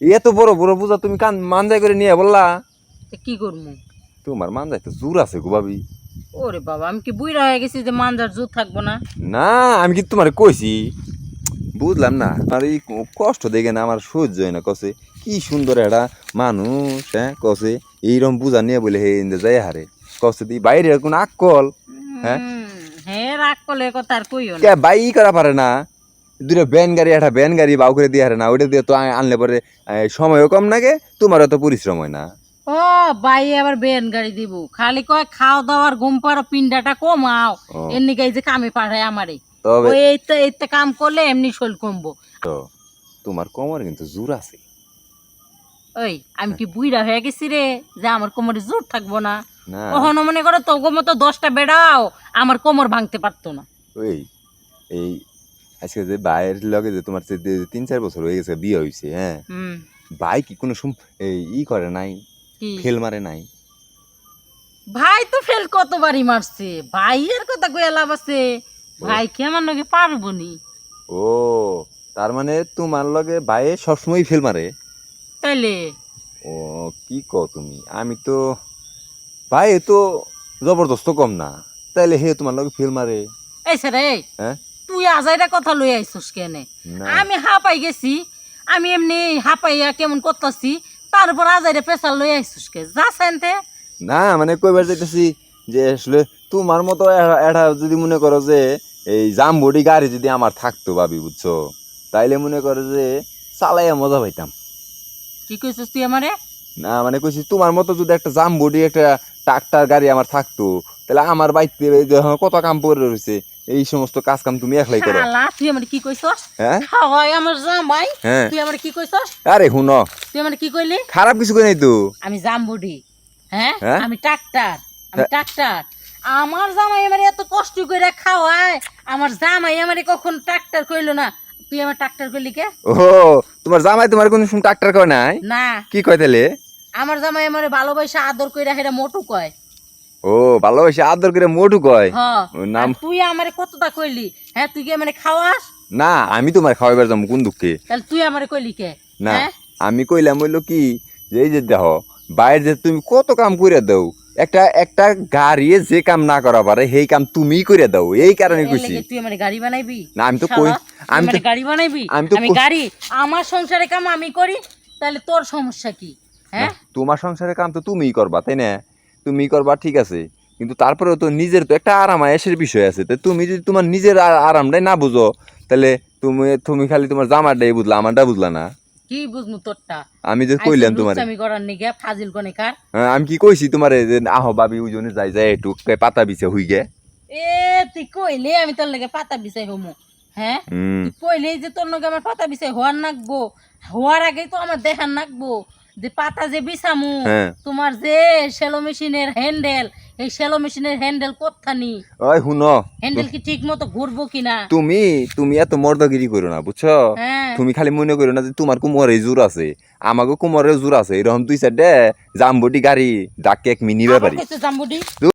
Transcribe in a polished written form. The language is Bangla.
এত বড় বড় বুঝা তুমি কান মানজাই করে নিয়ে বললা কি করবো? তোমার মানজাই তো জোর আছে গো ভাবি। ওরে বাবা, আমি কি বুইড়া হয়ে গেছি যে মানজার জোর থাকবো না? না আমি কি তোমার কইছি বুঝলাম না, আর এই কষ্ট দেখে না আমার সহ্য হয় না। কসে কি সুন্দর একটা মানুষ, হ্যাঁ কসে এইরকম বুঝা নিয়ে বলে হে ইন্দে যাই হারে কসে দি বাইরে কোন আক্কল, হ্যাঁ হ্যাঁ রাগ করলে কথা আর কইও না। কে বাই করা পারে না? দুটো ভ্যান গাড়ি একটা ভ্যান গাড়ি বাউ করে দিয়ে হারে না, ওইটা দিয়ে তো আনলে পরে সময়ও কম লাগে, তোমারও তো পরিশ্রম হয় না। ও ভাই আবার বেন গাড়ি দিব, খালি কয় খাওয়া দাওয়ার ঘুম পাড়ো পিন্ডাটা কমাও, ও। এমনি গাই যে কামে পাঠায় আমারে। তবে ওই এইতে কাম করলে এমনি শরীর কমবো। তো তোমার কোমর কিন্তু জোর আছে। ওই আমি কি বুইড়া হয়ে গেছি রে যে আমার কোমরে জোর থাকবো না? না কখনো মনে করো তো মতো 10টা বেড়াও আমার কোমর ভাঙতে পারতো না। ওই এই আজকে যে ভাইয়ের লগে যে তোমার 3-4 বছর হয়ে গেছে বিয়ে হয়েছে, হ্যাঁ হুম। ভাই কি কোনো এই ই করে নাই, কি ফেল মারে নাই? ভাই তো ফেল কতবারই মারছে, ভাইয়ের কথা কইয়া লাভ আছে? ভাই কি আমার লগে পারবো নি? ও তার মানে তোমার লগে ভাইয়ে সবসময় ফেল মারে? তাইলে ও কি কও তুমি, আমি তো ভাই তো জবরদস্ত কম না, তাইলে হে তোমার লগে ফেল মারে? এই স্যার এই হ্যাঁ তুই আজাইরা কথা লই আইছস কেনে? না আমি হাঁপাই গেছি, আমি এমনি হাঁপাইয়া কেমন করতাছি, তারপর আজাইরা পেশাল লই আইছস কে? যা সেনতে। না মানে কইবার যাইতেছি যে আসলে তোমার মতো এটা যদি মনে করো যে এই জামবডি গাড়ি যদি আমার থাকতো ভাবি বুঝছো, তাইলে মনে করো যে চালাইয়া মজা পাইতাম। কি কইছস তুই আমারে? না মানে কইছি তোমার মতো যদি একটা জামবডি একটা ট্রাক্টর গাড়ি আমার থাকতো, তাহলে আমার বাইতে যখন কত কাম পড়ে রয়েছে, এই সমস্ত কাজ কাম তুমি একলাই করো। শালা তুই আমারে কি কইছস? হ্যাঁ হয় আমার জামাই, হ্যাঁ তুই আমারে কি কইছস? আরে শুনো, তুই আমারে কি কইলি? খারাপ কিছু কই নাই তো। আমি জামবুডি, হ্যাঁ হ্যাঁ? আমি ট্রাক্টর, আমি হ্যাঁ। ট্রাক্টর। আমার জামাই আমারে এত কষ্ট করে খাওয়ায়, আমার জামাই আমারে কখন ট্রাক্টর কইলো না? তুই আমার ট্রাক্টর কইলি কে? ও তোমার জামাই তোমার কোন সময় ট্রাক্টর কয় নাই? না, কি কয় তাহলে? আমার জামাই আমারে ভালোবাসা আদর কইরা হেরা মোটু কয়। ও ভালোবাসে আদর করে মোটু কয়? হ্যাঁ, ওর নাম? আর তুই আমারে কতটা কইলি? হ্যাঁ তুই কি আমারে খাওয়াস? না আমি তোমার খাওয়াইবার যাবো কোন দুঃখে? তাহলে তুই আমারে কইলি কে? না হ্যাঁ আমি কইলাম হইলো কি যে এই যে দেখো বাইরে যে তুমি কত কাম করে দাও, একটা একটা গাড়ি যে কাম না করা পারে সেই কাম তুমি করে দাও, এই কারণে এর কইছি। লেগে তুই আমারে গাড়ি বানাইবি? না আমি তো শালা, কই তুই আমি তো আমারে গাড়ি বানাইবি? আমি তো আমি গাড়ি আমার সংসারে কাম আমি করি, তাহলে তোর সমস্যা কি? হ্যাঁ তোমার সংসারের কাম তো তুমিই করবা তাই না? তুমিই করবা ঠিক আছে, কিন্তু তারপরেও তো নিজের তো একটা আরাম আয়েসের বিষয় আছে। তো তুমি যদি তোমার নিজের আরামটাই না বুঝো, তাহলে তুমি তুমি খালি তোমার জামারটাই বুঝলা, আমারটা বুঝলা না। কি বুঝমু তোরটা? আমি যে কইলাম তোমার, আমি করার নিগে ফাজিল কোনে কার? আমি কি কইছি তোমারে যে আহো ভাবি ওজনে যাই যাই একটু পাতা বিছে হই গে? এ তুই কইলে আমি তোর লগে পাতা বিছাই হমু? হ্যাঁ হুম তুই কইলেই যে তোর লগে আমার পাতা বিছাই হওয়ার নাকবো, হওয়ার আগেই তো আমার দেখার নাকবো যে পাতা যে বিছামু, হ্যাঁ তোমার যে শ্যালো মেশিনের হ্যান্ডেল, এই শ্যালো মেশিনের হ্যান্ডেল কোত্থানি? ওই শুনো, হ্যান্ডেল কি ঠিক মতো ঘুরবো কিনা? তুমি তুমি এত মর্দগিরি করো না বুঝছো। হ্যাঁ তুমি খালি মনে করো না যে তোমার কুমোরে জোর আছে, আমাকে কুমোরে জোর আছে, এরকম 2-4 জামবটি গাড়ি ডাকে এক মিনি আবার ব্যাপারি। কইছো জাম্বুডি?